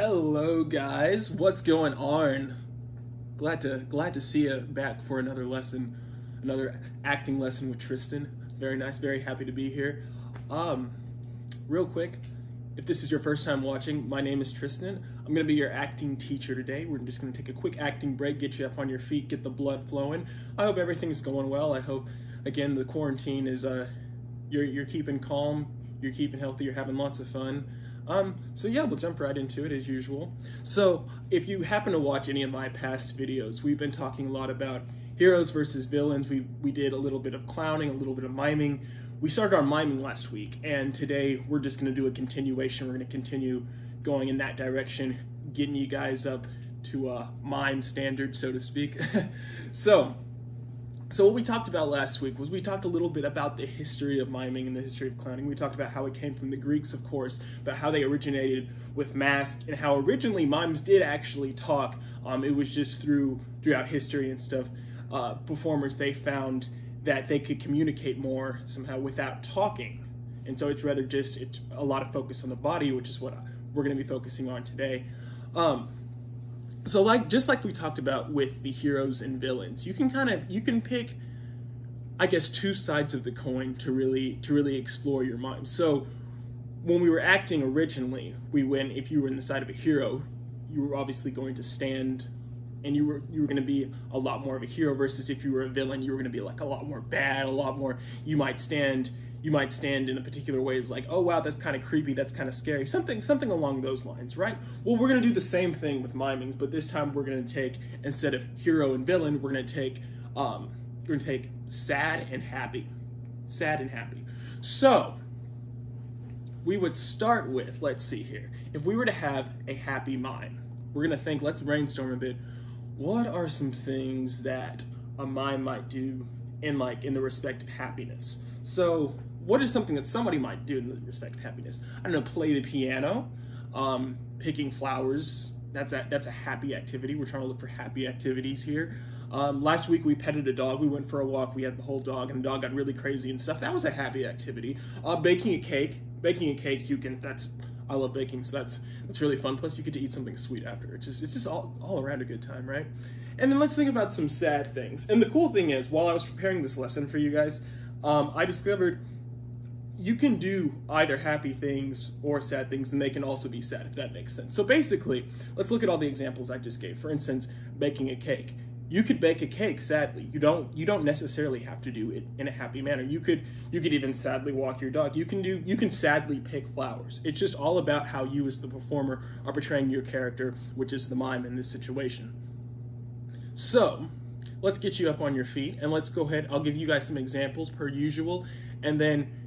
Hello guys, what's going on? Glad to see you back for another lesson, another acting lesson with Tristan. Very nice, very happy to be here. Real quick, if this is your first time watching, my name is Tristan. I'm gonna be your acting teacher today. We're just gonna take a quick acting break, get you up on your feet, get the blood flowing. I hope everything's going well. I hope, again, the quarantine is, you're keeping calm, you're keeping healthy, you're having lots of fun. So yeah, we'll jump right into it as usual. So if you happen to watch any of my past videos, we've been talking a lot about heroes versus villains. We did a little bit of clowning, a little bit of miming. We started our miming last week, and today we're just going to do a continuation. We're going to continue going in that direction, getting you guys up to mime standards, so to speak. So what we talked about last week was we talked a little bit about the history of miming and the history of clowning. We talked about how it came from the Greeks, of course, but how they originated with masks and how originally mimes did actually talk. It was just throughout history and stuff, performers, they found that they could communicate more somehow without talking. And so it's rather just a lot of focus on the body, which is what we're going to be focusing on today. So just like we talked about with the heroes and villains, you can pick, I guess, two sides of the coin to really explore your mime. So when we were acting originally, if you were in the side of a hero, you were obviously going to stand and you were going to be a lot more of a hero, versus if you were a villain, you were going to be like a lot more bad, a lot more, you might stand in a particular way, as like, oh wow, that's kind of creepy, that's kind of scary, something along those lines, right? Well, we're gonna do the same thing with mimings, but this time we're gonna take, instead of hero and villain, we're gonna take sad and happy. So we would start with, let's see here, if we were to have a happy mime, we're gonna think, let's brainstorm a bit, what are some things that a mime might do in the respect of happiness? So what is something that somebody might do in the respect of happiness? I don't know, play the piano, picking flowers. That's a happy activity. We're trying to look for happy activities here. Last week we petted a dog. We went for a walk. We had the whole dog, and the dog got really crazy and stuff. That was a happy activity. Baking a cake. I love baking, so that's really fun. Plus you get to eat something sweet after. It's just all around a good time, right? And then let's think about some sad things. And the cool thing is, while I was preparing this lesson for you guys, I discovered you can do either happy things or sad things, and they can also be sad, if that makes sense. So basically, let's look at all the examples I just gave. For instance, baking a cake. You could bake a cake sadly. You don't necessarily have to do it in a happy manner. You could even sadly walk your dog. You can sadly pick flowers. It's just all about how you as the performer are portraying your character, which is the mime in this situation. So let's get you up on your feet, and let's go ahead. I'll give you guys some examples per usual, and then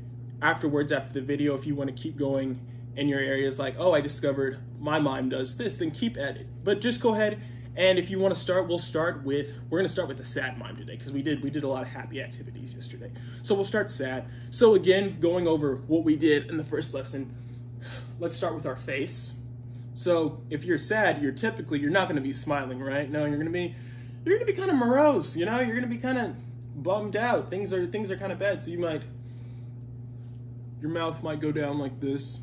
afterwards, after the video, if you want to keep going in your areas like, oh, I discovered my mime does this, then keep at it. But just go ahead, and if you want to start, we're going to start with the sad mime today, because we did a lot of happy activities yesterday. So we'll start sad. So again, going over what we did in the first lesson, let's start with our face. So if you're sad, you're not going to be smiling, right? No, you're going to be kind of morose, you know? You're going to be kind of bummed out. Things are kind of bad, so your mouth might go down like this,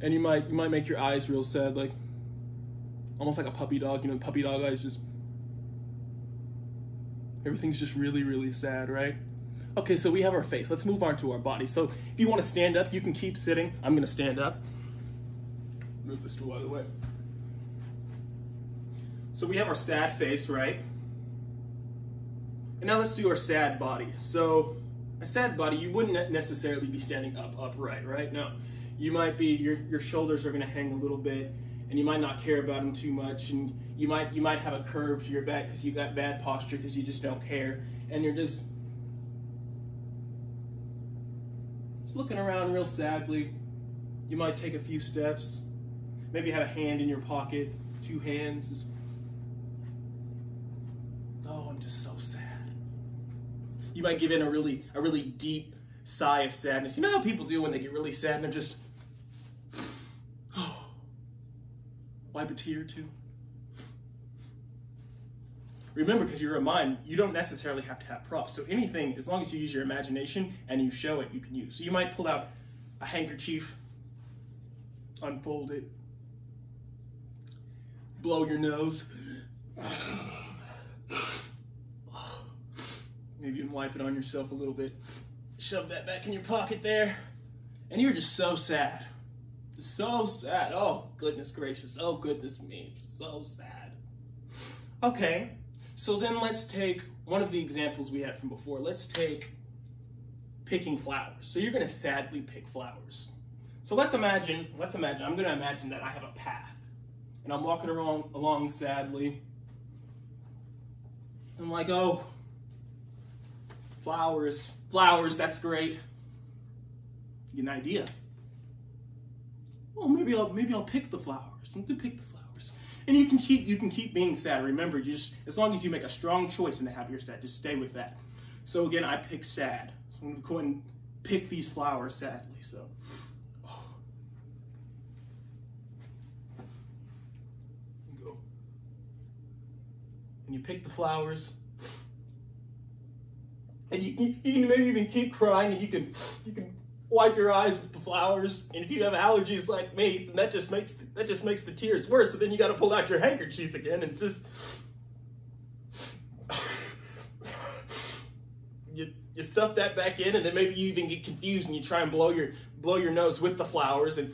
and you might make your eyes real sad, like almost like a puppy dog. You know, puppy dog eyes, just everything's just really, really sad, right? Okay, so we have our face. Let's move on to our body. So if you want to stand up, you can keep sitting. I'm going to stand up. Move the stool out of the way. So we have our sad face, right? And now let's do our sad body. So a sad body, you wouldn't necessarily be standing upright, right? No, you might be, your shoulders are going to hang a little bit, and you might not care about them too much, and you might have a curve to your back because you got bad posture because you just don't care, and you're just looking around real sadly. You might take a few steps, maybe have a hand in your pocket, two hands. Oh, I'm just so sad. You might give in a really deep sigh of sadness. You know how people do when they get really sad and they're just, wipe a tear or two. Remember, because you're a mime, you don't necessarily have to have props. So anything, as long as you use your imagination and you show it, you can use. So you might pull out a handkerchief, unfold it, blow your nose. Maybe you can wipe it on yourself a little bit. Shove that back in your pocket there. And you're just so sad. So sad. Oh, goodness gracious. Oh, goodness me. So sad. Okay, so then let's take one of the examples we had from before. Let's take picking flowers. So you're going to sadly pick flowers. So let's imagine, I'm going to imagine that I have a path. And I'm walking along sadly. I'm like, oh, flowers, that's great. Get an idea. Well, maybe I'll pick the flowers. I'm going to pick the flowers. And you can keep being sad. Remember, as long as you make a strong choice in the happy or sad, just stay with that. So again, I pick sad. So I'm going to go ahead and pick these flowers sadly. So, go. And you pick the flowers. And you can maybe even keep crying, and you can wipe your eyes with the flowers. And if you have allergies like me, then that just makes the tears worse. So then you got to pull out your handkerchief again and just you stuff that back in, and then maybe you even get confused and you try and blow your nose with the flowers, and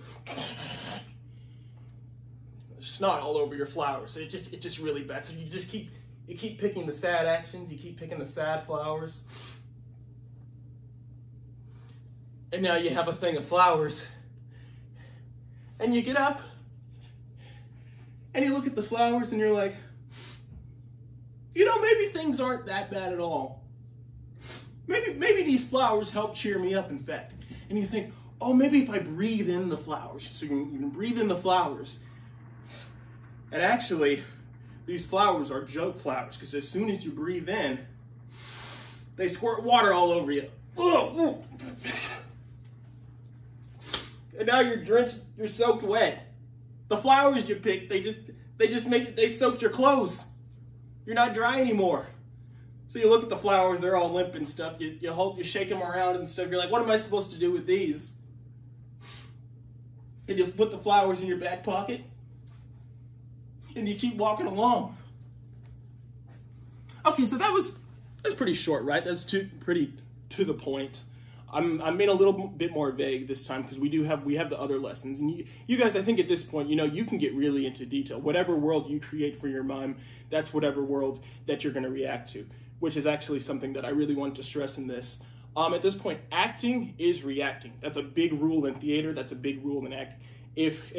snot all over your flowers. So it's just really bad. So you keep picking the sad actions, you keep picking the sad flowers. And now you have a thing of flowers. And you get up and you look at the flowers and you're like, maybe things aren't that bad at all. Maybe these flowers help cheer me up, in fact. And you think, oh, maybe if I breathe in the flowers. So you can breathe in the flowers. And actually, these flowers are joke flowers, because as soon as you breathe in, they squirt water all over you. And now you're drenched, you're soaked wet. The flowers you picked, they soaked your clothes. You're not dry anymore. So you look at the flowers, they're all limp and stuff. You shake them around and stuff. You're like, what am I supposed to do with these? And you put the flowers in your back pocket. And you keep walking along. Okay, so that's pretty short, right? That's pretty to the point. I'm being a little bit more vague this time, because we have the other lessons. And you guys, I think at this point, you can get really into detail. Whatever world you create for your mime, that's whatever world that you're going to react to, which is actually something that I really want to stress in this. At this point, acting is reacting. That's a big rule in theater. That's a big rule in acting. If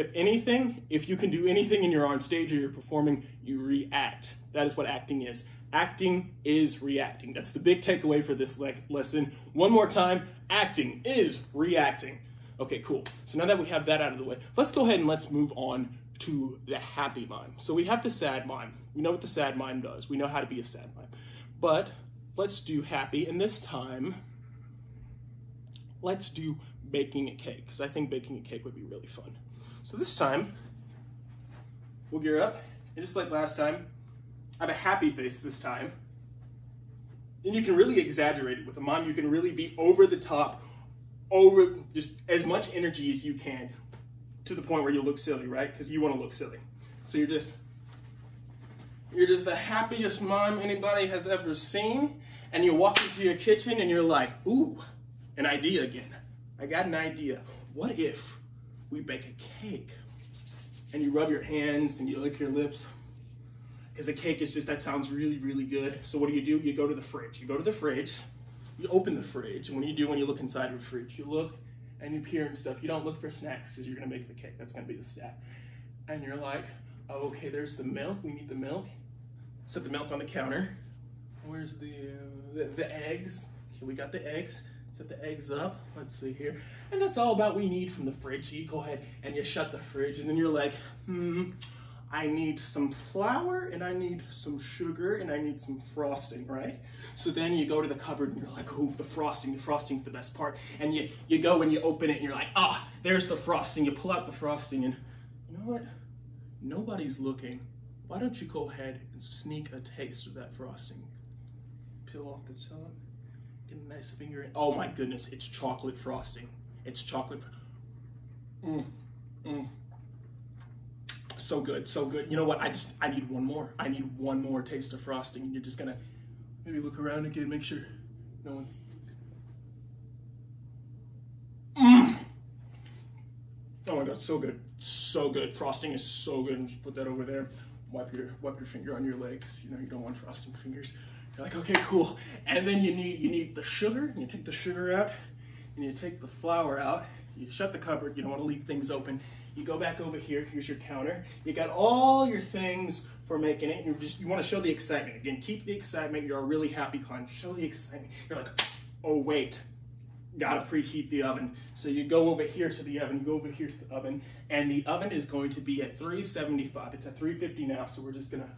you can do anything and you're on stage or you're performing, you react. That is what acting is. Acting is reacting. That's the big takeaway for this lesson. One more time, acting is reacting. Okay, cool. So now that we have that out of the way, let's go ahead and let's move on to the happy mime. So we have the sad mime. We know what the sad mime does. We know how to be a sad mime. But let's do happy, and this time, let's do baking a cake, because I think baking a cake would be really fun. So this time, we'll gear up, and just like last time, I have a happy face this time. And you can really exaggerate it with a mime. You can really be over the top, over just as much energy as you can, to the point where you look silly, right? Because you want to look silly. So you're just the happiest mime anybody has ever seen, and you walk into your kitchen and you're like, ooh, an idea again. I got an idea. What if we bake a cake? And you rub your hands and you lick your lips, because a cake is that sounds really, really good. So what do? You go to the fridge. You go to the fridge, you open the fridge, and when you look inside of the fridge, you look and you peer and stuff. You don't look for snacks, because you're gonna make the cake. That's gonna be the snack. And you're like, oh, okay, there's the milk. We need the milk. Set the milk on the counter. Where's the eggs? Okay, we got the eggs. Set the eggs up. Let's see here. And that's all about we need from the fridge. So you go ahead and you shut the fridge, and then you're like, I need some flour, and I need some sugar, and I need some frosting, right? So then you go to the cupboard and you're like, oh, the frosting's the best part. And you go and you open it and you're like, ah, there's the frosting. You pull out the frosting, and you know what? Nobody's looking. Why don't you go ahead and sneak a taste of that frosting? Peel off the top, get a nice finger in. Oh my goodness, it's chocolate frosting. It's chocolate. so good, so good. You know what? I need one more. I need one more taste of frosting. And you're just gonna maybe look around again, make sure no one's. Oh my God, so good, so good. Frosting is so good. And just put that over there. Wipe your finger on your leg, because you know you don't want frosting fingers. You're like, okay, cool. And then you need the sugar. You take the sugar out, and you take the flour out. You shut the cupboard. You don't want to leave things open. You go back over here. Here's your counter. You got all your things for making it. You want to show the excitement. Again, keep the excitement. You're a really happy client. Show the excitement. You're like, oh wait, gotta preheat the oven. So you go over here to the oven. You go over here to the oven, and the oven is going to be at 375. It's at 350 now, so we're just gonna.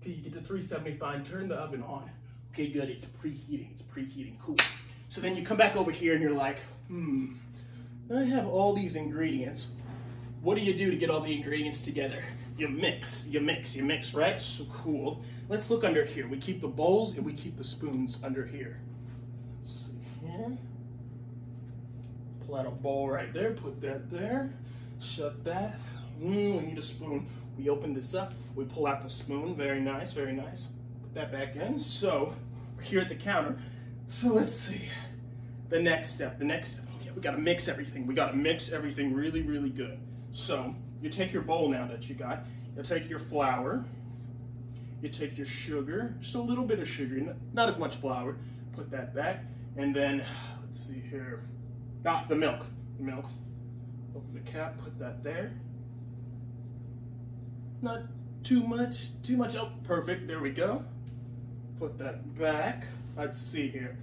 Till you get to 375, turn the oven on. Okay, good. It's preheating. It's preheating. Cool. So then you come back over here, and you're like, I have all these ingredients. What do you do to get all the ingredients together? You mix, right? So cool. Let's look under here. We keep the bowls and we keep the spoons under here. Let's see here. Pull out a bowl right there, put that there. Shut that. We need a spoon. We open this up, we pull out the spoon. Very nice, very nice. Put that back in. So we're here at the counter. So let's see. The next step. Okay, we gotta mix everything. We gotta mix everything really, really good. So you take your bowl now that you got. You take your flour. You take your sugar, just a little bit of sugar, not as much flour. Put that back. And then, let's see here. The milk. Open the cap, put that there. Not too much. Oh, perfect, there we go. Put that back. Let's see here.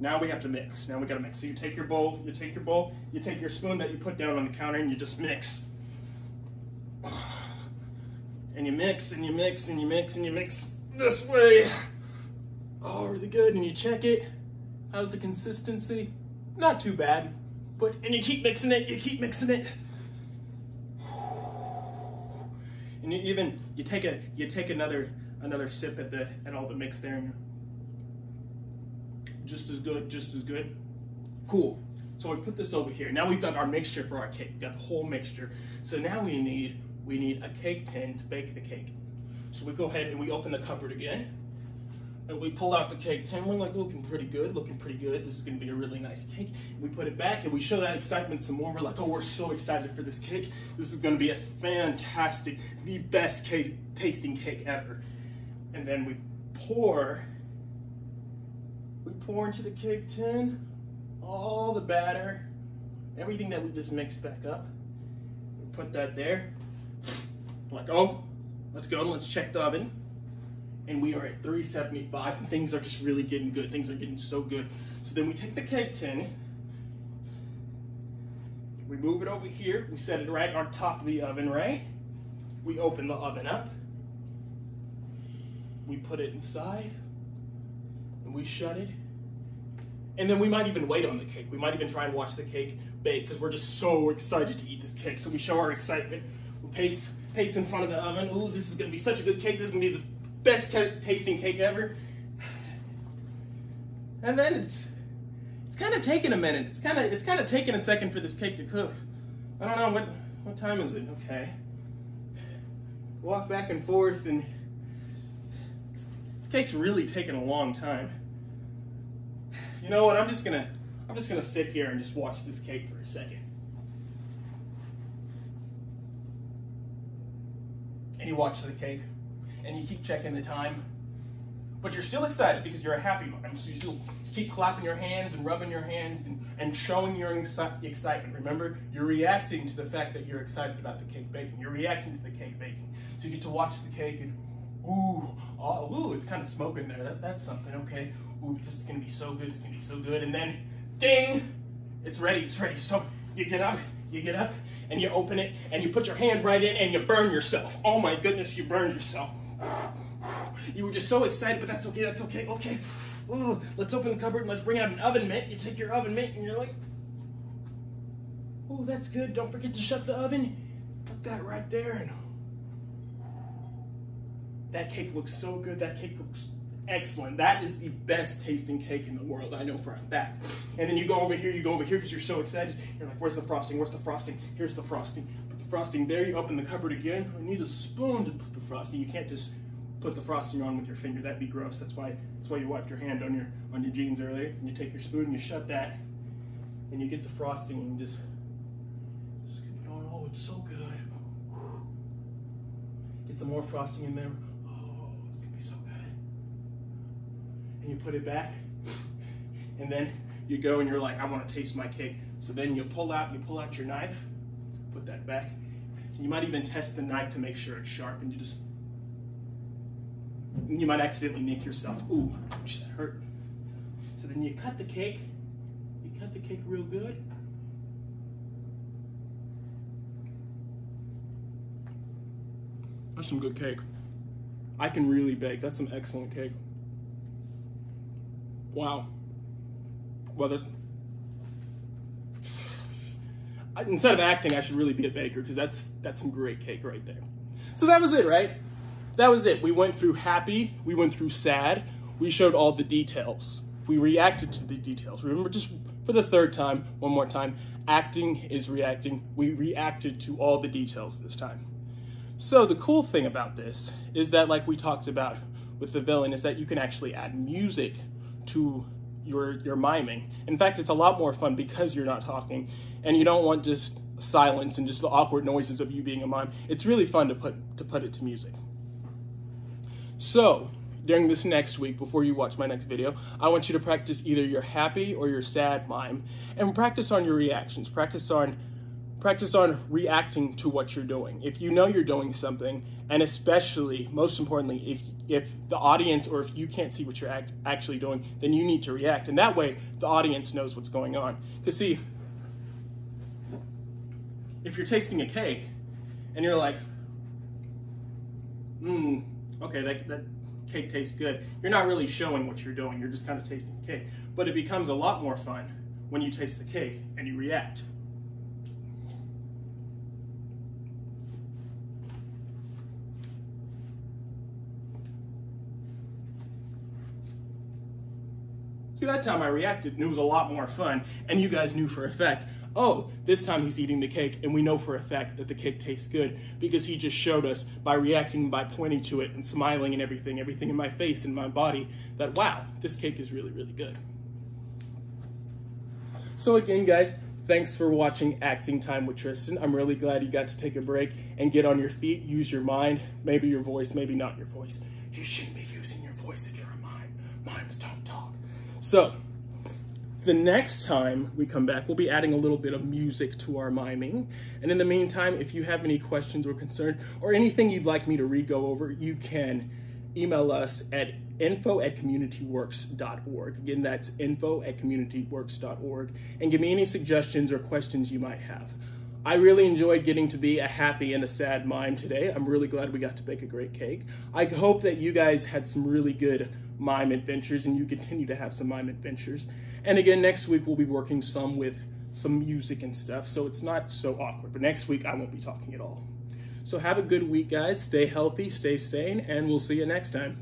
Now we have to mix. Now we gotta mix. So you take your bowl, you take your spoon that you put down on the counter, and you just mix. And you mix, and you mix, and you mix, and you mix this way. Oh, really good. And you check it. How's the consistency? Not too bad. And you keep mixing it, And you take another sip at all the mix there. And just as good. Cool. So we put this over here. Now we've got our mixture for our cake. We've got the whole mixture. So now we need a cake tin to bake the cake. So we go ahead and we open the cupboard again. And we pull out the cake tin. We're like, looking pretty good. This is gonna be a really nice cake. We put it back and we show that excitement some more. We're like, oh, we're so excited for this cake. This is gonna be a fantastic, the best tasting cake ever. And then we pour into the cake tin all the batter, everything that we just mixed back up. We put that there. We're like, oh, let's go, let's check the oven. And we are at 375, and things are just really getting good. Things are getting so good. So then we take the cake tin, we move it over here, we set it right on top of the oven, right? We open the oven up, we put it inside, and we shut it. And then we might even wait on the cake. We might even try and watch the cake bake, because we're just so excited to eat this cake. So we show our excitement. We pace in front of the oven. Ooh, this is gonna be such a good cake. This is gonna be the best tasting cake ever. And then it's kind of taking a minute. It's kind of taking a second for this cake to cook. I don't know what time is it. Okay. Walk back and forth, and this cake's really taking a long time. You know what? I'm just gonna sit here and just watch this cake for a second. And you watch the cake, and you keep checking the time, but you're still excited because you're a happy mom. So you still keep clapping your hands and rubbing your hands and showing your excitement. Remember, you're reacting to the fact that you're excited about the cake baking. You're reacting to the cake baking. So you get to watch the cake and, ooh, it's kind of smoking there. That's something, okay. Ooh, this is gonna be so good, it's gonna be so good. And then, ding, it's ready. So you get up, and you open it, and you put your hand right in, and you burn yourself. Oh my goodness, you burned yourself. You were just so excited, but that's okay, okay. Ooh, let's open the cupboard and let's bring out an oven mitt. You take your oven mitt, and you're like, oh, that's good. Don't forget to shut the oven. Put that right there, and that cake looks so good. That cake looks excellent. That is the best tasting cake in the world, I know for a fact. And then you go over here because you're so excited. You're like, where's the frosting? Here's the frosting. Put the frosting there, you open the cupboard again. I need a spoon to put the frosting. You can't just put the frosting on with your finger. That'd be gross. That's why you wiped your hand on your jeans earlier. And you take your spoon, you shut that, and you get the frosting and just get it going. Oh, it's so good. Get some more frosting in there. Oh, it's gonna be so good. And you put it back, and then you go and you're like, I want to taste my cake. So then you pull out your knife, put that back. And you might even test the knife to make sure it's sharp, and you might accidentally nick yourself. Ooh, ouch, that hurt. So then you cut the cake. You cut the cake real good. That's some good cake. I can really bake. That's some excellent cake. Wow. Well, instead of acting, I should really be a baker, because that's some great cake right there. So that was it, right? That was it. We went through happy, we went through sad, we showed all the details. We reacted to the details. Remember, just for the third time, one more time, acting is reacting. We reacted to all the details this time. So the cool thing about this is that, like we talked about with the villain, is that you can actually add music to your miming. In fact, it's a lot more fun because you're not talking and you don't want just silence and just the awkward noises of you being a mime. It's really fun to put it to music. So during this next week, before you watch my next video, I want you to practice either your happy or your sad mime, and practice on your reactions. Practice on reacting to what you're doing. If you know you're doing something, and especially, most importantly, if the audience, or if you can't see what you're actually doing, then you need to react. And that way, the audience knows what's going on. Because see, if you're tasting a cake, and you're like, okay, that cake tastes good, you're not really showing what you're doing, you're just kind of tasting the cake. But it becomes a lot more fun when you taste the cake and you react. See, that time I reacted and it was a lot more fun, and you guys knew for a fact, oh, this time he's eating the cake, and we know for a fact that the cake tastes good because he just showed us by reacting, by pointing to it and smiling and everything in my face and my body, that wow, this cake is really, really good. So again, guys, thanks for watching Acting Time with Tristan. I'm really glad you got to take a break and get on your feet, use your mind, maybe your voice, maybe not your voice. You shouldn't be using your voice if you're a mime. Mimes don't talk. So, the next time we come back, we'll be adding a little bit of music to our miming. And in the meantime, if you have any questions or concerns, or anything you'd like me to re-go over, you can email us at info@communityworks.org. Again, that's info@communityworks.org. And give me any suggestions or questions you might have. I really enjoyed getting to be a happy and a sad mime today. I'm really glad we got to bake a great cake. I hope that you guys had some really good mime adventures, and you continue to have some mime adventures. And again, next week we'll be working some with some music and stuff, so it's not so awkward. But next week I won't be talking at all. So have a good week, guys. Stay healthy, stay sane, and we'll see you next time.